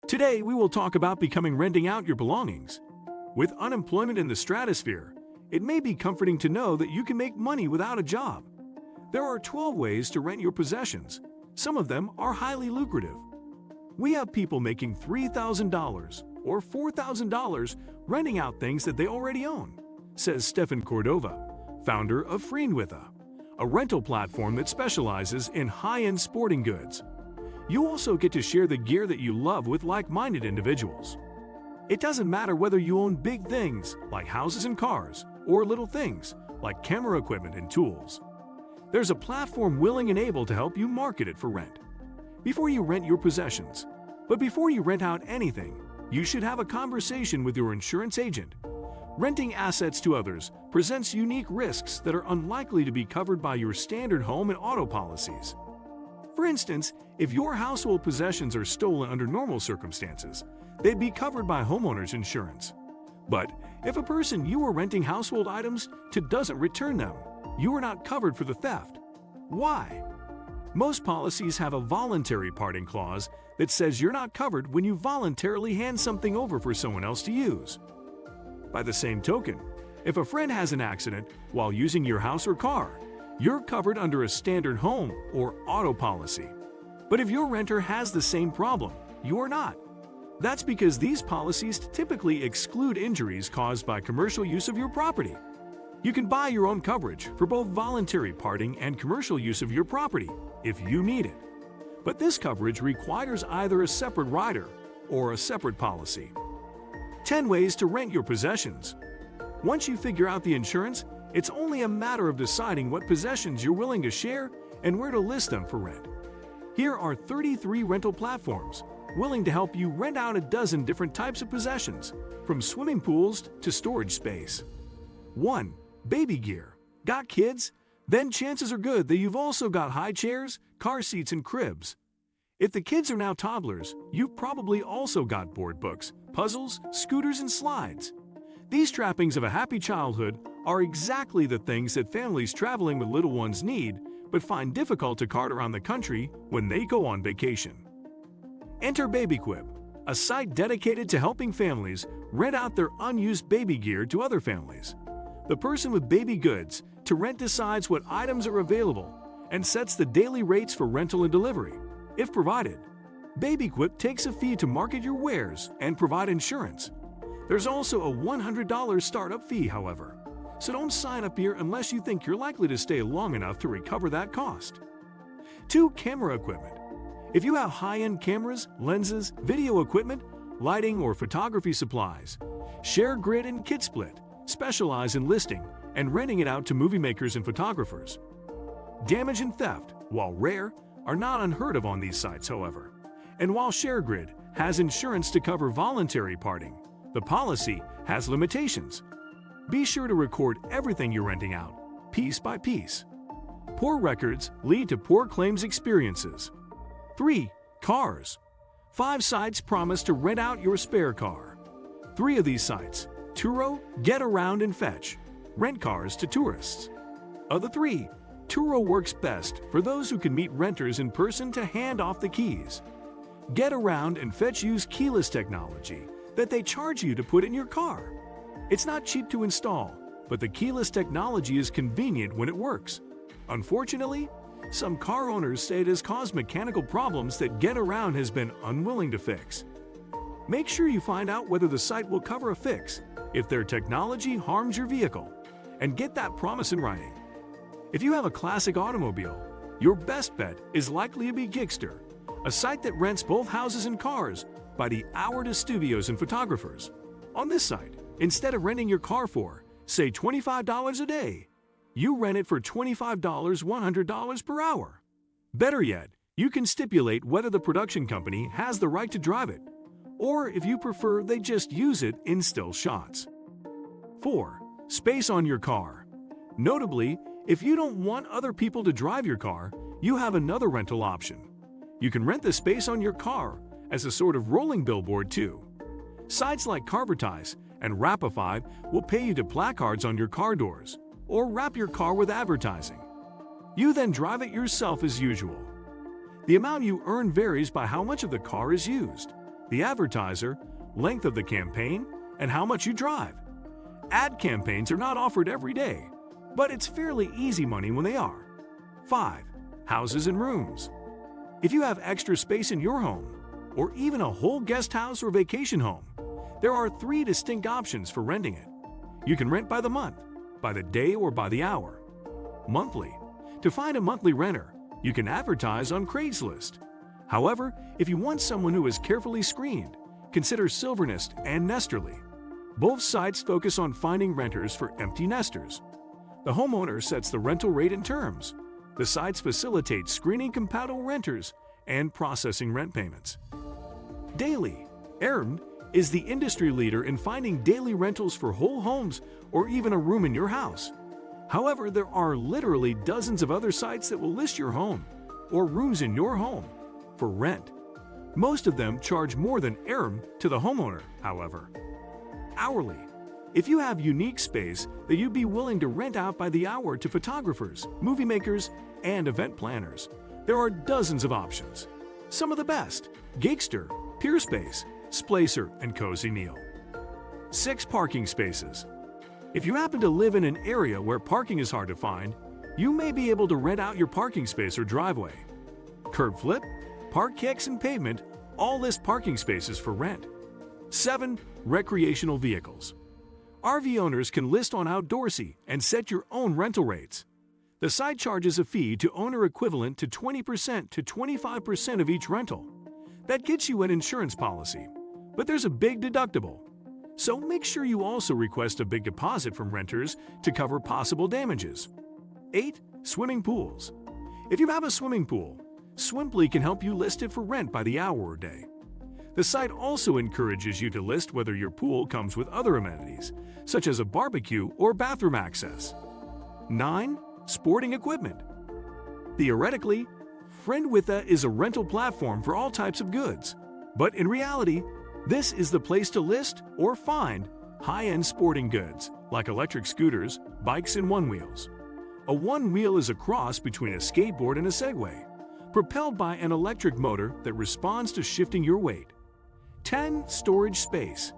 Today, we will talk about becoming renting out your belongings. With unemployment in the stratosphere, it may be comforting to know that you can make money without a job. There are 12 ways to rent your possessions. Some of them are highly lucrative. We have people making $3,000 or $4,000 renting out things that they already own, says Stefan Cordova, founder of Rent2Earn, a rental platform that specializes in high-end sporting goods. You also get to share the gear that you love with like-minded individuals. It doesn't matter whether you own big things like houses and cars or little things like camera equipment and tools. There's a platform willing and able to help you market it for rent. Before you rent your possessions, but before you rent out anything, you should have a conversation with your insurance agent. Renting assets to others presents unique risks that are unlikely to be covered by your standard home and auto policies. For instance, if your household possessions are stolen under normal circumstances, they'd be covered by homeowners insurance. But if a person you are renting household items to doesn't return them, you are not covered for the theft. Why? Most policies have a voluntary parting clause that says you're not covered when you voluntarily hand something over for someone else to use. By the same token, if a friend has an accident while using your house or car, you're covered under a standard home or auto policy. But if your renter has the same problem, you are not. That's because these policies typically exclude injuries caused by commercial use of your property. You can buy your own coverage for both voluntary parting and commercial use of your property if you need it. But this coverage requires either a separate rider or a separate policy. 10 ways to rent your possessions. Once you figure out the insurance, it's only a matter of deciding what possessions you're willing to share and where to list them for rent. Here are 33 rental platforms willing to help you rent out a dozen different types of possessions, from swimming pools to storage space. 1. Baby gear. Got kids? Then chances are good that you've also got high chairs, car seats, and cribs. If the kids are now toddlers, you've probably also got board books, puzzles, scooters, and slides. These trappings of a happy childhood are exactly the things that families traveling with little ones need, but find difficult to cart around the country when they go on vacation. Enter BabyQuip, a site dedicated to helping families rent out their unused baby gear to other families. The person with baby goods to rent decides what items are available and sets the daily rates for rental and delivery, if provided. BabyQuip takes a fee to market your wares and provide insurance. There's also a $100 startup fee, however, so don't sign up here unless you think you're likely to stay long enough to recover that cost. 2. Camera equipment. If you have high-end cameras, lenses, video equipment, lighting, or photography supplies, ShareGrid and KitSplit specialize in listing and renting it out to movie makers and photographers. Damage and theft, while rare, are not unheard of on these sites, however. And while ShareGrid has insurance to cover voluntary parting, the policy has limitations. Be sure to record everything you're renting out, piece by piece. Poor records lead to poor claims experiences. 3. Cars. 5 sites promise to rent out your spare car. 3 of these sites, Turo, Get Around, and Fetch, rent cars to tourists. Of the 3, Turo works best for those who can meet renters in person to hand off the keys. Get Around and Fetch use keyless technology that they charge you to put in your car. It's not cheap to install, but the keyless technology is convenient when it works. Unfortunately, some car owners say it has caused mechanical problems that Get Around has been unwilling to fix. Make sure you find out whether the site will cover a fix if their technology harms your vehicle, and get that promise in writing. If you have a classic automobile, your best bet is likely to be Gigster, a site that rents both houses and cars by the hour to studios and photographers. On this site, instead of renting your car for, say, $25 a day, you rent it for $25, $100 per hour. Better yet, you can stipulate whether the production company has the right to drive it, or if you prefer, they just use it in still shots. 4. Space on your car. Notably, if you don't want other people to drive your car, you have another rental option. You can rent the space on your car as a sort of rolling billboard too. Sites like Carvertise and Rapify will pay you to placards on your car doors or wrap your car with advertising. You then drive it yourself as usual. The amount you earn varies by how much of the car is used. the advertiser, length of the campaign, and how much you drive. Ad campaigns are not offered every day, but it's fairly easy money when they are. 5. Houses and rooms. If you have extra space in your home, or even a whole guest house or vacation home, there are 3 distinct options for renting it. You can rent by the month, by the day, or by the hour. Monthly. To find a monthly renter, you can advertise on Craigslist. However, if you want someone who is carefully screened, consider Silvernest and Nesterly. Both sites focus on finding renters for empty nesters. The homeowner sets the rental rate and terms. The sites facilitate screening compatible renters and processing rent payments. Rent2Earn is the industry leader in finding daily rentals for whole homes or even a room in your house. However, there are literally dozens of other sites that will list your home or rooms in your home for rent. Most of them charge more than Rent2Earn to the homeowner, however. Hourly. If you have unique space that you'd be willing to rent out by the hour to photographers, movie makers, and event planners, there are dozens of options. Some of the best: Gigster, Peerspace, Splacer, and Cozy Neal. 6 parking spaces. If you happen to live in an area where parking is hard to find, you may be able to rent out your parking space or driveway. Curb Flip, Park Kicks, and Pavement all list parking spaces for rent. 7. Recreational vehicles. RV owners can list on Outdoorsy and set your own rental rates. The site charges a fee to owner equivalent to 20% to 25% of each rental. That gets you an insurance policy, but there's a big deductible. So make sure you also request a big deposit from renters to cover possible damages. 8. Swimming pools. If you have a swimming pool, Swimply can help you list it for rent by the hour or day. The site also encourages you to list whether your pool comes with other amenities, such as a barbecue or bathroom access. 9. Sporting equipment. Theoretically, Rent2Earn is a rental platform for all types of goods, but in reality, this is the place to list or find high-end sporting goods like electric scooters, bikes, and one-wheels. A one-wheel is a cross between a skateboard and a Segway, propelled by an electric motor that responds to shifting your weight. 10. Storage space.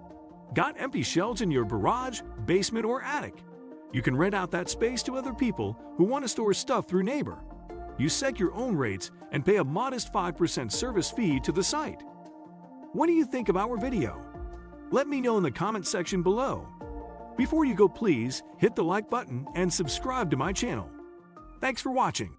Got empty shelves in your garage, basement, or attic? You can rent out that space to other people who want to store stuff through Neighbor. You set your own rates and pay a modest 5% service fee to the site. What do you think of our video? Let me know in the comment section below. Before you go, please hit the like button and subscribe to my channel. Thanks for watching.